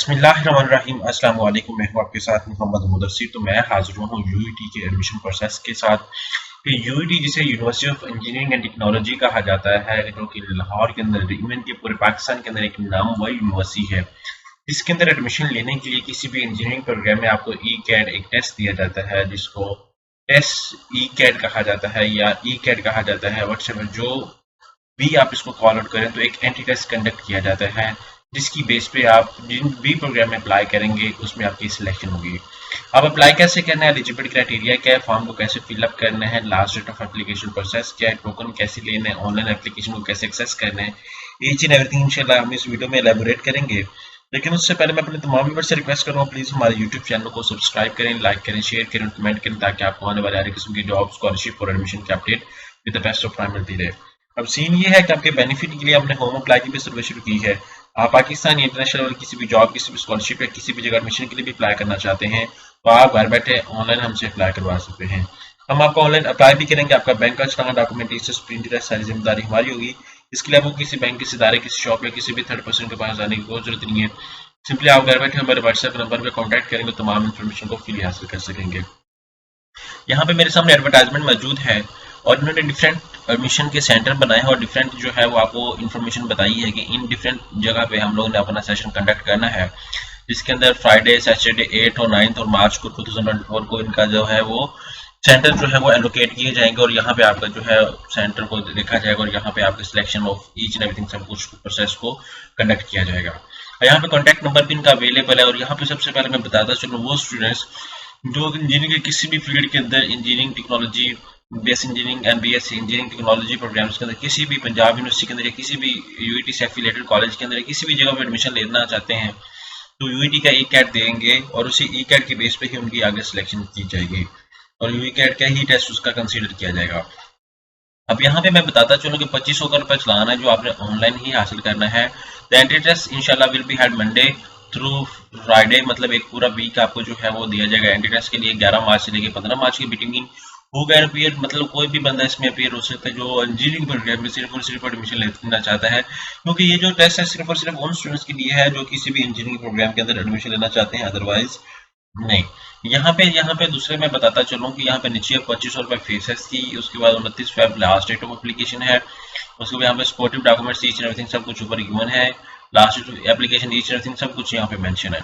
बिस्मिल्लाहिर्रहमानिर्रहीम। अस्सलाम वालेकुम। मैं हूं आपके साथ मोहम्मद मुदस्सिर। तो मैं हाजिर हूं यूईटी के एडमिशन प्रोसेस के साथ। यूईटी जिसे university of engineering and technology कहा जाता है, जो कि लाहौर के अंदर, इवन के पूरे पाकिस्तान के अंदर एक नामवर यूनिवर्सिटी है। इसके अंदर एडमिशन लेने के लिए किसी भी इंजीनियरिंग प्रोग्राम में आपको ई कैट एक टेस्ट दिया जाता है, जिसको टेस्ट ई कैट कहा जाता है या ई कैट कहा जाता है। व्हाट्सएवर जो भी आप इसको कॉल आउट करें, तो एक एंटी टेस्ट कंडक्ट किया जाता है, जिसकी बेस पे आप जिन भी प्रोग्राम में अप्लाई करेंगे उसमें आपकी सिलेक्शन होगी। अब अप्लाई कैसे करना है, एलिजिबिलिटी क्राइटेरिया क्या है, फॉर्म को कैसे फिलअप करना है, last date of application process क्या है, टोकन कैसे लेना है, ऑनलाइन एप्लीकेशन को कैसे एक्सेस करना है, ईच एंड एवरीथिंग इंशाल्लाह हम इस वीडियो में एलेबोरेट करेंगे। लेकिन उससे पहले मैं अपने तमाम व्यूअर्स से रिक्वेस्ट करूंगा, प्लीज हमारे यूट्यूब चैनल को सब्सक्राइब करें, लाइक करें, शेयर करें, कमेंट करें, ताकि आपको आने वाले हर किस्म की जॉब, स्कॉलरशिप और एडमिशन की update with the best of time मिलती रहे। अब सीन ये है कि आपके बेनिफिट के लिए हमने होम अप्लाई की भी सर्विस शुरू की है। आप पाकिस्तान या इंटरनेशनल लेवल किसी भी जॉब, किसी भी स्कॉलरशिप या किसी भी जगह एडमिशन के लिए भी अप्लाई करना चाहते हैं, तो आप घर बैठे ऑनलाइन हमसे अप्लाई करवा सकते हैं। हम आपको ऑनलाइन अप्लाई भी करेंगे। आपका बैंक का चलाना, डॉक्यूमेंटेशन, प्रिंट, सारी जिम्मेदारी हमारी होगी। इसके लिए आपको किसी बैंक, किसी इदारे, किसी शॉप या किसी भी थर्ड पर्सन के पास जाने की कोई जरूरत नहीं है। सिंपली आप घर बैठे हमारे व्हाट्सएप नंबर पर कॉन्टैक्ट करेंगे, तमाम इन्फॉर्मेशन को फ्री हासिल कर सकेंगे। यहाँ पे मेरे सामने एडवर्टाइजमेंट मौजूद है और इन्होंने डिफरेंट एडमिशन के सेंटर बनाए हैं और डिफरेंट जो है वो आपको इन्फॉर्मेशन बताई है कि इन डिफरेंट जगह पे हम लोगों ने अपना सेशन कंडक्ट करना है, जिसके अंदर फ्राइडे, सैटरडे 8 और 9 और मार्च को 2024 को इनका जो है वो सेंटर जो है वो एलोकेट किए जाएंगे और यहाँ पे आपका जो है सेंटर को देखा जाएगा और यहाँ पे आपके selection of each and everything सब कुछ प्रोसेस को कंडक्ट किया जाएगा। यहाँ पे कॉन्टैक्ट नंबर भी इनका अवेलेबल है और यहाँ पे सबसे पहले मैं बताता चलूँ, वो स्टूडेंट्स जो इंजीनियरिंग के किसी भी फील्ड के अंदर engineering technology, BSc engineering and BSc engineering technology programs के अंदर किसी भी पंजाब यूनिवर्सिटी के अंदर या किसी भी यूईटी से एफिलिएटेड कॉलेज के अंदर या किसी भी जगह पर एडमिशन लेना चाहते हैं, तो यूईटी का ई कैट देंगे और उसी ई कैट के बेस पे ही उनकी आगे सिलेक्शन की जाएगी और यूई कैट का ही टेस्ट उसका कंसीडर किया जाएगा। अब यहाँ पे मैं बताता चलूँ कि 2500 का रुपया चलाना है जो आपने ऑनलाइन ही हासिल करना है। द एंट्री टेस्ट इंशाल्लाह will be had Monday through Friday, मतलब एक पूरा वीक आपको जो है वो दिया जाएगा एंट्री टेस्ट के लिए। 11 मार्च से लेकर 15 मार्च के बिटवीन होगा अपीयर, मतलब कोई भी बंदा इसमें अपीयर हो सकता है जो इंजीनियरिंग प्रोग्राम में सिर्फ और सिर्फ एडमिशन लेना चाहता है, क्योंकि ये जो टेस्ट है सिर्फ और सिर्फ उन स्टूडेंट्स के लिए है जो किसी भी इंजीनियरिंग प्रोग्राम के अंदर एडमिशन लेना चाहते हैं, अदरवाइज नहीं। यहाँ पे दूसरे मैं बताता चलूँ कि यहाँ पे नीचे 2500 रुपये फीस थी, उसके बाद 29 Feb last date of application है, उसके बाद यहाँ पे supportive documents each and everything सब कुछ ऊपर गिवन है, last application each and everything सब कुछ यहाँ पे मेंशन है।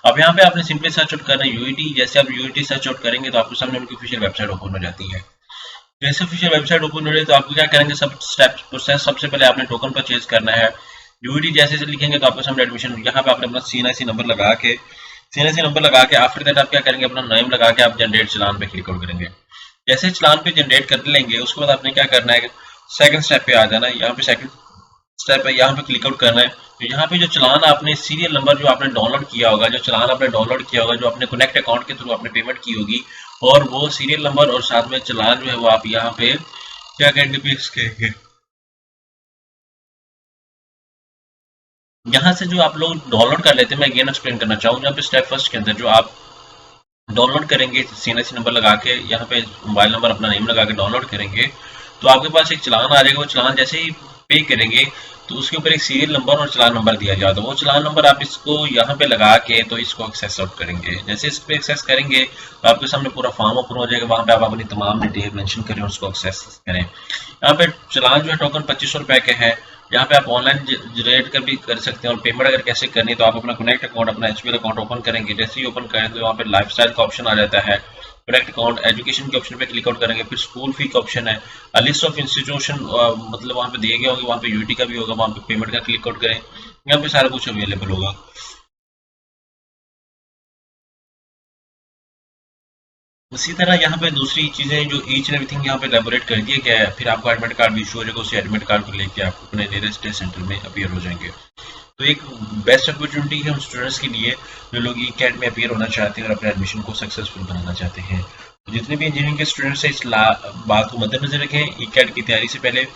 अब यहाँ पे आपने सिंपली सर्च आउट करना है यूईटी। जैसे आप यूईटी सर्च आउट करेंगे तो आपके सामने उनकी ऑफिशियल वेबसाइट ओपन हो जाती है। जैसे ऑफिशियल वेबसाइट ओपन हो रही है तो आपको क्या करेंगे, सब स्टेप प्रोसेस, सबसे पहले आपने टोकन परचेज करना है। यूईटी जैसे से लिखेंगे तो आपके सामने एडमिशन, यहाँ पे आपने अपना सीएनआईसी नंबर लगा के आफ्टर दैट आप क्या करेंगे, अपना नेम लगा के आप जनरेट चलान पे क्लिक आउट करेंगे। जैसे चलान पे जनरेट कर लेंगे उसके बाद आपने क्या करना है, सेकंड स्टेप पे आ जाना है। यहाँ पे सेकंड स्टेप है, यहाँ पे क्लिक आउट करना है। तो यहाँ पे जो चलान आपने सीरियल नंबर जो आपने डाउनलोड किया होगा, जो चलान आपने डाउनलोड किया होगा, जो आपने कनेक्ट अकाउंट के थ्रू आपने पेमेंट की होगी, और वो सीरियल नंबर और साथ में चलान जो है वो आप यहाँ पे क्या करेंगे, पेश करेंगे। यहाँ से जो आप लोग डाउनलोड कर लेते हैं, मैं अगेन एक्सप्लेन करना चाहूँ, यहाँ पे स्टेप फर्स्ट के अंदर जो आप डाउनलोड करेंगे सीएनआईसी नंबर लगा के, यहाँ पे मोबाइल नंबर अपना नेम लगा के डाउनलोड करेंगे, तो आपके पास एक चलान आ जाएगा। वो चलान जैसे ही पे करेंगे तो उसके ऊपर एक सीरियल नंबर और चलान नंबर दिया जाता है। वो चलान नंबर आप इसको यहाँ पे लगा के तो इसको एक्सेस आउट करेंगे। जैसे इस पे एक्सेस करेंगे तो आपके सामने पूरा फॉर्म ओपन हो जाएगा, वहाँ पे आप अपनी तमाम डिटेल मेंशन करें और उसको एक्सेस करें। यहाँ पे चलान जो है टोकन 2500 रुपए के है। यहाँ पे आप ऑनलाइन जनरेट कर भी कर सकते हैं और पेमेंट अगर कैसे करनी है तो आप अपना कनेक्ट अकाउंट, अपना एचबीएल अकाउंट ओपन करेंगे। जैसे ही ओपन करें तो वहाँ पे लाइफस्टाइल का ऑप्शन आ जाता है, कनेक्ट अकाउंट, एजुकेशन के ऑप्शन पे क्लिक आउट करेंगे, फिर स्कूल फी का ऑप्शन है, लिस्ट ऑफ इंस्टीट्यूशन मतलब वहाँ पे दिए गए होंगे, वहाँ पे यूटी का भी होगा, वहाँ पे पेमेंट का क्लिक आउट करें, यहाँ पे सारा कुछ अवेलेबल होगा। उसी तरह यहाँ पे दूसरी चीजें जो ईच एंड एवरीथिंग यहाँ पे एलेबोरेट कर दिया गया है, फिर आपको एडमिट कार्ड भी इशू हो जाएगा, उसी एडमिट कार्ड को लेके आप अपने नियरेस्ट टेस्ट सेंटर में अपीयर हो जाएंगे। तो एक बेस्ट अपॉर्चुनिटी है हम स्टूडेंट्स के लिए जो लोग ई कैट में अपीयर होना चाहते हैं और अपने एडमिशन को सक्सेसफुल बनाना चाहते हैं। तो जितने भी इंजीनियरिंग के स्टूडेंट्स हैं इस बात को मद्देनजर रखें, ई कैट की तैयारी से पहले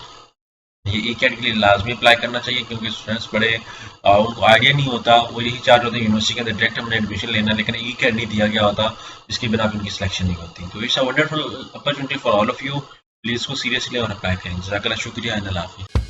ये ई कैट के लिए लाजमी अप्लाई करना चाहिए, क्योंकि स्टूडेंट्स बड़े उनको आइडिया नहीं होता, वो यही चाहते होते हैं यूनिवर्सिटी के अंदर डायरेक्ट हमने एडमिशन लेना, लेकिन ई कैट नहीं दिया गया होता, जिसकी बिना पर उनकी सिलेक्शन नहीं होती। तो it's a wonderful opportunity for all of you, please इसको सीरियसली और अप्लाई करें। जज़ाकल्लाह, शुक्रिया, अल्लाह हाफ़िज़।